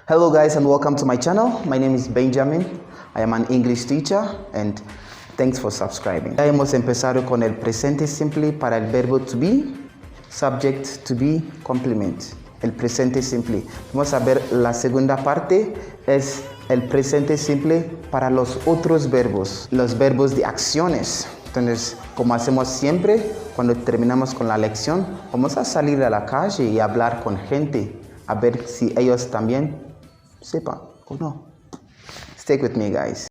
Hello guys and welcome to my channel. My name is Benjamin. I am an English teacher and thanks for subscribing. Ya hemos empezado con el presente simple para el verbo to be, subject to be, complement. El presente simple. Vamos a ver la segunda parte, es el presente simple para los otros verbos, los verbos de acciones. Entonces, como hacemos siempre, cuando terminamos con la lección, vamos a salir a la calle y hablar con gente, a ver si ellos también sepan o no. Stick with me, guys.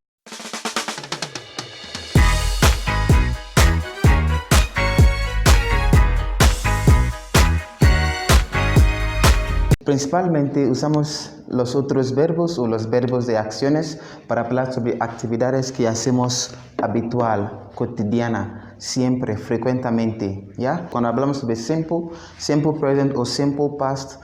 Principalmente usamos los otros verbos o los verbos de acciones para hablar sobre actividades que hacemos habitual, cotidiana, siempre, frecuentemente, ¿ya? Cuando hablamos sobre simple present o simple past,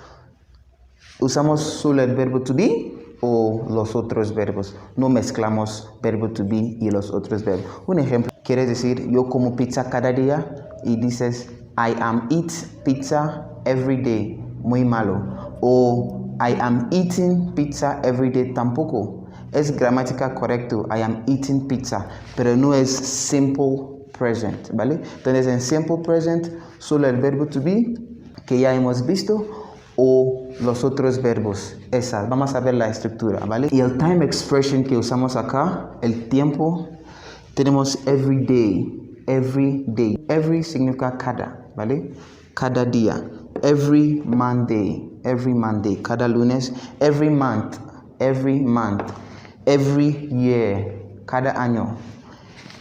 usamos solo el verbo to be o los otros verbos. No mezclamos verbo to be y los otros verbos. Un ejemplo, quiere decir yo como pizza cada día y dices I am eat pizza every day. Muy malo. O I am eating pizza every day, tampoco. Es gramática correcto, I am eating pizza, pero no es simple present, ¿vale? Entonces en simple present solo el verbo to be que ya hemos visto o los otros verbos, esas. Vamos a ver la estructura, ¿vale? Y el time expression que usamos acá, el tiempo, tenemos every day, every day. Every significa cada, ¿vale? Cada día. Every Monday, cada lunes. Every month, every year, cada año.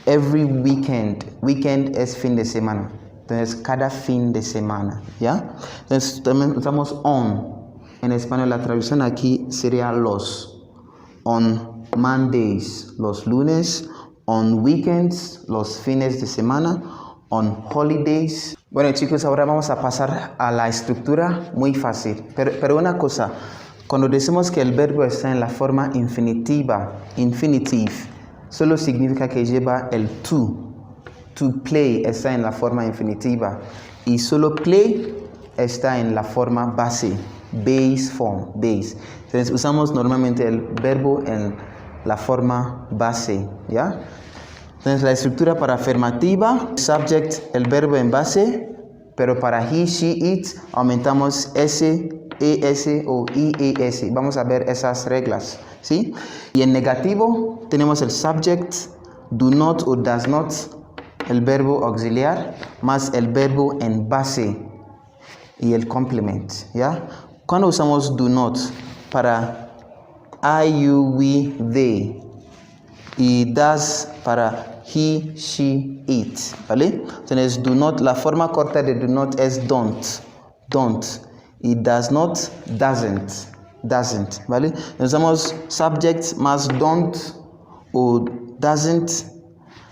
Every weekend es fin de semana. Entonces, cada fin de semana, ¿ya? Entonces, también usamos on. En español, la traducción aquí sería los. On Mondays, los lunes. On weekends, los fines de semana. On holidays. Bueno, chicos, ahora vamos a pasar a la estructura, muy fácil. Pero una cosa, cuando decimos que el verbo está en la forma infinitiva, infinitive, solo significa que lleva el to. To play está en la forma infinitiva y solo play está en la forma base, base form, base. Entonces usamos normalmente el verbo en la forma base, ¿ya? Entonces la estructura para afirmativa, subject, el verbo en base, pero para he, she, it aumentamos s, es o ies. Vamos a ver esas reglas, ¿sí? Y en negativo tenemos el subject, do not o does not, el verbo auxiliar, más el verbo en base y el complement, ¿ya? Cuando usamos do not para I, you, we, they, y does para he, she, it, ¿vale? Entonces, do not, la forma corta de do not es don't, y does not, doesn't, ¿vale? Usamos subject más don't o doesn't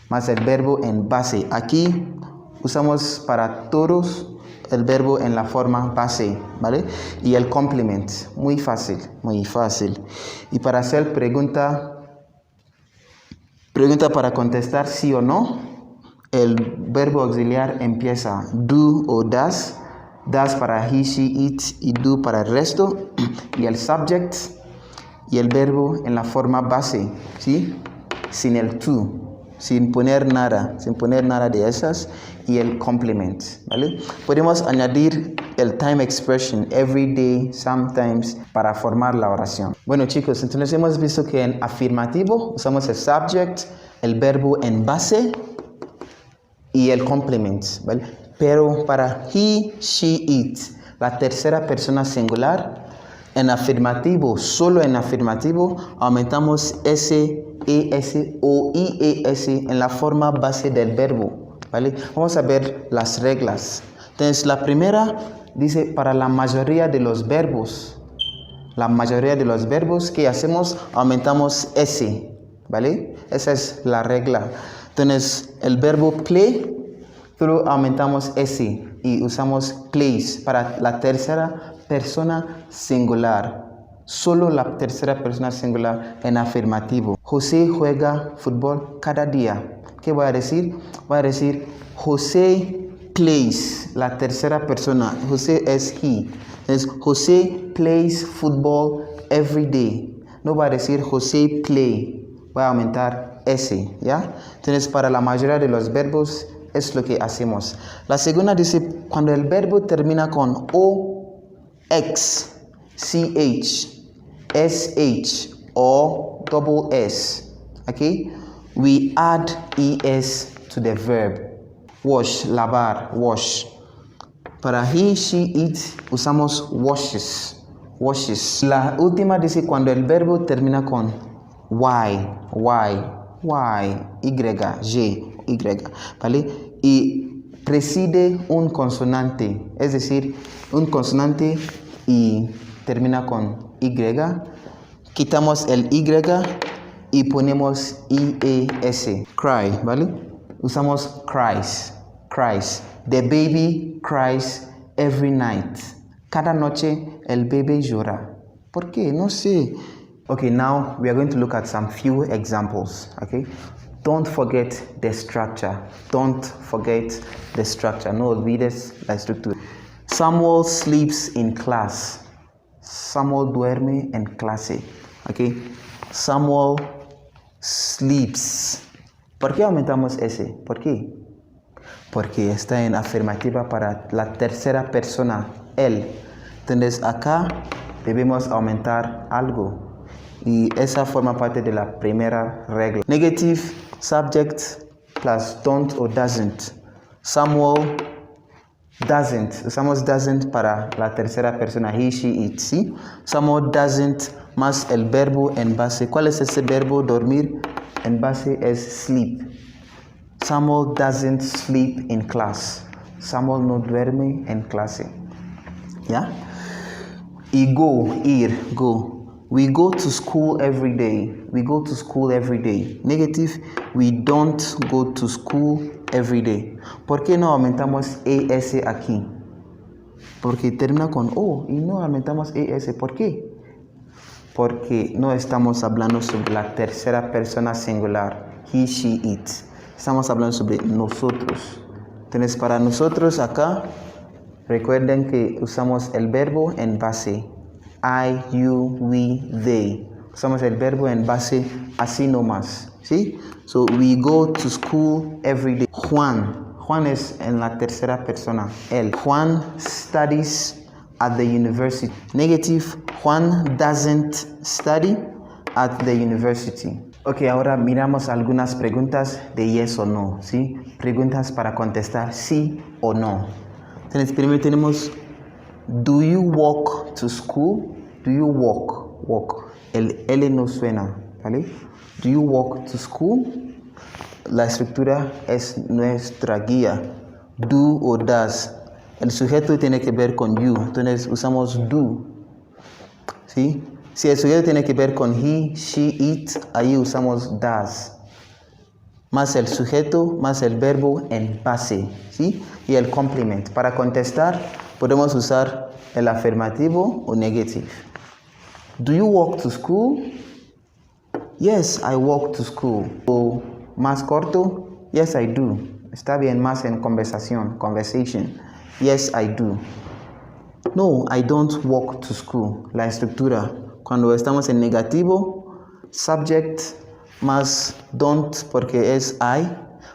más el verbo en base. Aquí usamos para todos el verbo en la forma base, ¿vale? Y el complement, muy fácil. Y para hacer pregunta para contestar sí o no, el verbo auxiliar empieza do o does para he, she, it y do para el resto, y el subject y el verbo en la forma base, ¿sí? Sin el to, sin poner nada de esas, y el complement, ¿vale? Podemos añadir el time expression, every day, sometimes, para formar la oración. Bueno, chicos, entonces hemos visto que en afirmativo usamos el subject, el verbo en base y el complement, ¿vale? Pero para he, she, it, la tercera persona singular, en afirmativo, solo en afirmativo, aumentamos s, es o ies en la forma base del verbo, ¿vale? Vamos a ver las reglas. Entonces, la primera dice para la mayoría de los verbos. La mayoría de los verbos que hacemos, aumentamos s, ¿vale? Esa es la regla. Entonces, el verbo play, solo aumentamos s y usamos plays para la tercera persona singular. Solo la tercera persona singular en afirmativo. José juega fútbol cada día. ¿Qué voy a decir? Voy a decir José plays, la tercera persona. José es he. Entonces, José plays football every day. No va a decir José play. Voy a aumentar S, ¿ya? Entonces, para la mayoría de los verbos es lo que hacemos. La segunda dice, cuando el verbo termina con O, X, CH, SH, o double S, okay? We add ES to the verb. Wash, lavar, wash. Para he, she, it, usamos washes, washes. La última dice cuando el verbo termina con Y, ¿vale? Y precede un consonante, es decir, un consonante y termina con Y. Quitamos el Y y ponemos IES, cry, ¿vale? Usamos cries. The baby cries every night. Cada noche el bebé llora. ¿Por qué? No sé. Okay, now we are going to look at some few examples, okay? Don't forget the structure. No olvides la estructura. Samuel sleeps in class. Samuel duerme en clase. Okay? Samuel sleeps. ¿Por qué aumentamos ese? ¿Por qué? Porque está en afirmativa para la tercera persona, él. Entonces acá debemos aumentar algo. Y esa forma parte de la primera regla. Negative, subject plus don't o doesn't. Samuel doesn't. Usamos doesn't para la tercera persona, he, she, it, ¿sí? Samuel doesn't más el verbo en base. ¿Cuál es ese verbo? Dormir. En base es sleep. Samuel doesn't sleep in class. Samuel no duerme en clase. ¿Ya? Y go, ir, go. We go to school every day. Negative, we don't go to school every day. ¿Por qué no aumentamos ES aquí? Porque termina con O y no aumentamos ES. ¿Por qué? Porque no estamos hablando sobre la tercera persona singular. He, she, it. Estamos hablando sobre nosotros. Entonces, para nosotros acá, recuerden que usamos el verbo en base. I, you, we, they. Usamos el verbo en base así nomás. ¿Sí? So, we go to school every day. Juan es en la tercera persona. Él. Juan studies at the university. Negative, Juan doesn't study at the university. Ok, ahora miramos algunas preguntas de yes o no, ¿sí? Preguntas para contestar sí o no. Entonces, primero tenemos, do you walk to school? Do you walk. El L no suena, ¿vale? Do you walk to school? La estructura es nuestra guía. Do o does. El sujeto tiene que ver con you, entonces usamos do. ¿Sí? Si el sujeto tiene que ver con he, she, it, ahí usamos does. Más el sujeto, más el verbo en base, ¿sí? Y el complement. Para contestar, podemos usar el afirmativo o negative. Do you walk to school? Yes, I walk to school. O más corto, yes, I do. Está bien, más en conversation. Yes, I do. No, I don't walk to school. La estructura. Cuando estamos en negativo, subject más don't porque es I,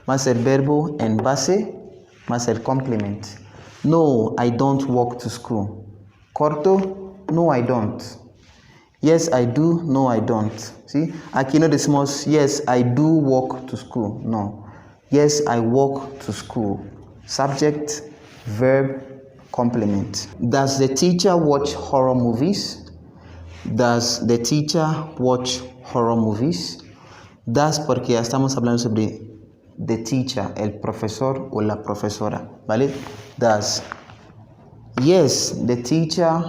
más el verbo en base, más el complement. No, I don't walk to school. Corto, no, I don't. Yes, I do, no, I don't. ¿Sí? Aquí no decimos, yes, I do walk to school. No. Yes, I walk to school. Subject, verb, complement. Does the teacher watch horror movies? Does the teacher watch horror movies? Does porque ya estamos hablando sobre the teacher, el profesor o la profesora, ¿vale? Does. Yes, the teacher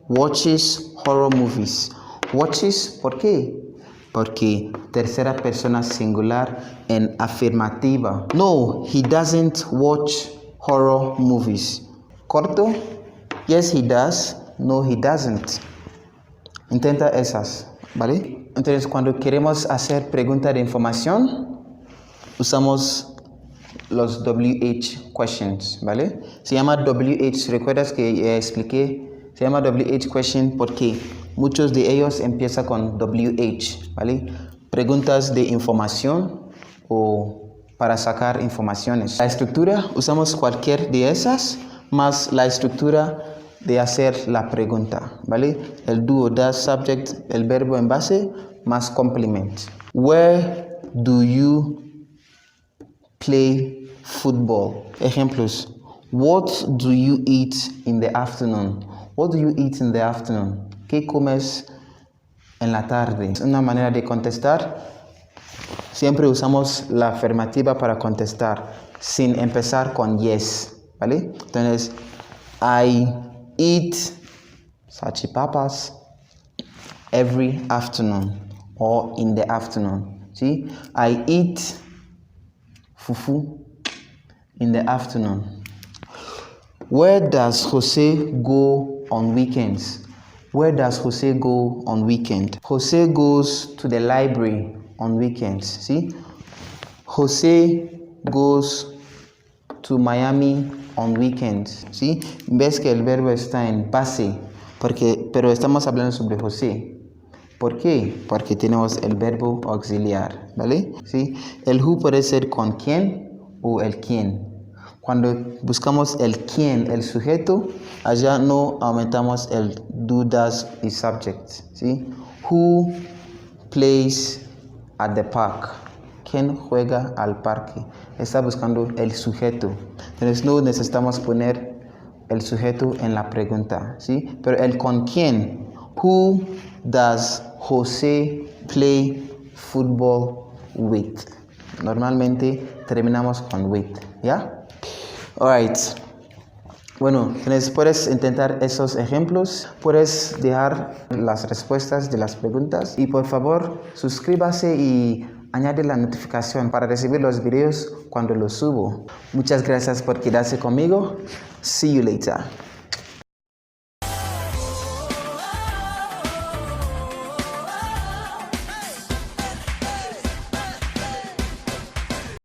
watches horror movies. Watches, ¿por qué? Porque tercera persona singular en afirmativa. No, he doesn't watch horror movies. Corto. Yes, he does. No, he doesn't. Intenta esas, ¿vale? Entonces, cuando queremos hacer preguntas de información, usamos los WH questions, ¿vale? Se llama WH, ¿recuerdas que expliqué? Se llama WH question porque Muchos de ellos empiezan con WH, ¿vale? Preguntas de información o para sacar informaciones. La estructura, usamos cualquier de esas, más la estructura de hacer la pregunta, ¿vale? El do or does subject, el verbo en base, más complement. Where do you play football? Ejemplos. What do you eat in the afternoon? What do you eat in the afternoon? ¿Qué comes en la tarde? Es una manera de contestar. Siempre usamos la afirmativa para contestar, sin empezar con yes, ¿vale? Entonces, I eat salchipapas every afternoon or in the afternoon. ¿Sí? I eat fufu in the afternoon. Where does Jose go on weekends? Where does Jose go on weekend? Jose goes to the library on weekends. ¿Sí? Jose goes to Miami on weekends. ¿Sí? Ves que el verbo está en base, pero estamos hablando sobre José. ¿Por qué? Porque tenemos el verbo auxiliar, ¿vale? ¿Sí? El who puede ser con quién o el quién. Cuando buscamos el quién, el sujeto, allá no aumentamos el do, does y subject, ¿sí? Who plays at the park? ¿Quién juega al parque? Está buscando el sujeto. Entonces no necesitamos poner el sujeto en la pregunta, ¿sí? Pero el con quién. Who does Jose play football with? Normalmente terminamos con with, ¿ya? Alright. Bueno, entonces puedes intentar esos ejemplos, puedes dejar las respuestas de las preguntas y por favor suscríbase y añade la notificación para recibir los videos cuando los subo. Muchas gracias por quedarse conmigo. See you later.